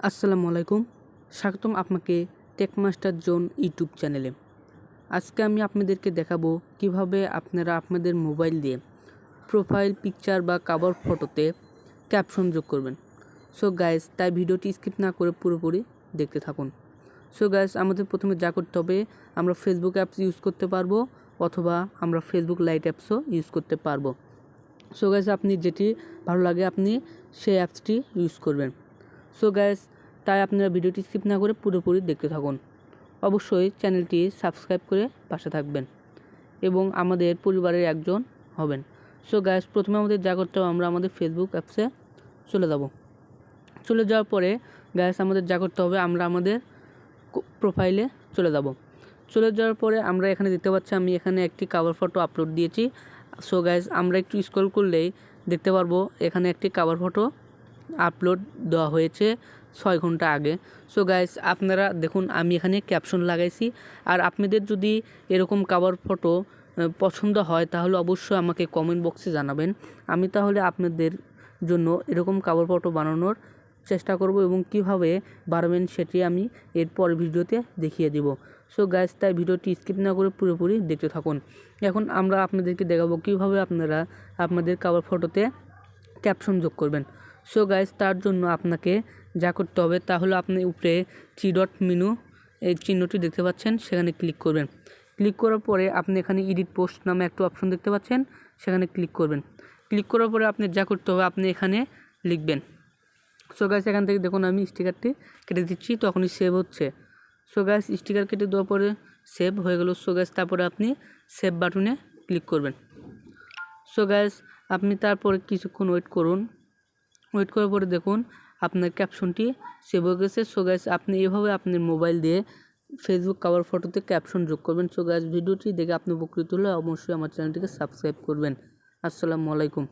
আসসালামুআলাইকুম, স্বাগতম আপনাকে টেকমাস্টার zone YouTube চ্যানেলে। আজকে আমি আপনাদেরকে দেখাবো কিভাবে আপনারা আপনাদের মোবাইল দিয়ে প্রোফাইল পিকচার বা কভার ফটোতে ক্যাপশন যোগ করবেন। সো গাইস, তাই ভিডিওটি স্কিপ না করে পুরোপুরি দেখতে থাকুন। সো গাইস, আমাদের প্রথমে যা করতে হবে, আমরা ফেসবুক অ্যাপস ইউজ করতে পারবো অথবা আমরা ফেসবুক লাইট অ্যাপসও ইউজ করতে পারবো। সো গাইস, আপনি যেটি ভালো লাগে আপনি সেই অ্যাপসটি ইউজ করবেন। সো গাইস, তাই আপনারা ভিডিওটি স্কিপ না করে পুরোপুরি দেখতে থাকুন। অবশ্যই চ্যানেলটি সাবস্ক্রাইব করে পাশে থাকবেন এবং আমাদের পরিবারের একজন হবেন। সো গাইস, প্রথমে আমাদের যা করতে হবে, আমরা আমাদের ফেসবুক অ্যাপসে চলে যাব। চলে যাওয়ার পরে গাইস আমাদের যা করতে হবে, আমরা আমাদের প্রোফাইলে চলে যাব। চলে যাওয়ার পরে আমরা এখানে দেখতে পাচ্ছি আমি এখানে একটি কভার ফটো আপলোড দিয়েছি। সো গাইস, আমরা একটু স্ক্রল করলেই দেখতে পারবো এখানে একটি কভার ফটো আপলোড দেওয়া হয়েছে 6 ঘন্টা আগে। সো গাইস, আপনারা দেখুন আমি এখানে ক্যাপশন লাগাইছি। আর আপনাদের যদি এরকম কভার ফটো পছন্দ হয় তাহলে অবশ্যই আমাকে কমেন্ট বক্সে জানাবেন। আমি তাহলে আপনাদের জন্য এরকম কভার ফটো বানানোর চেষ্টা করব এবং কিভাবে বানাবেন সেটি আমি এরপর ভিডিওতে দেখিয়ে দিব। সো গাইস, তাই ভিডিওটি স্কিপ না করে পুরোপুরি দেখতে থাকুন। এখন আমরা আপনাদেরকে দেখাবো কিভাবে আপনারা আপনাদের কভার ফটোতে ক্যাপশন যোগ করবেন। সো গাইস, তার জন্য আপনাকে যা করতে হবে তা হলো আপনি উপরে 3 ডট মেনু এই চিহ্নটি দেখতে পাচ্ছেন, সেখানে ক্লিক করবেন। ক্লিক করার পরে আপনি এখানে এডিট পোস্ট নামে একটা অপশন দেখতে পাচ্ছেন, সেখানে ক্লিক করবেন। ক্লিক করার পরে আপনি যা করতে হবে আপনি এখানে লিখবেন। সো গাইস, এখান থেকে দেখুন আমি স্টিকারটি কেটে দিচ্ছি, তখনই সেভ হচ্ছে। সো গাইস, স্টিকার কেটে দেওয়ার পরে সেভ হয়ে গেল। সো গাইস, তারপরে আপনি সেভ বাটনে ক্লিক করবেন। সো গাইস, আপনি তারপরে কিছুক্ষণ ওয়েট করুন। ওয়েট করার পরে দেখুন আপনার ক্যাপশনটি সেভ হয়ে গেছে। সো গাইস, আপনি এভাবে আপনার মোবাইল দিয়ে ফেসবুক কভার ফটোতে ক্যাপশন যোগ করবেন। সো গাইস, ভিডিওটি দেখে আপনি উপকৃত হলে অবশ্যই আমার চ্যানেলটিকে সাবস্ক্রাইব করবেন। আসসালামু আলাইকুম।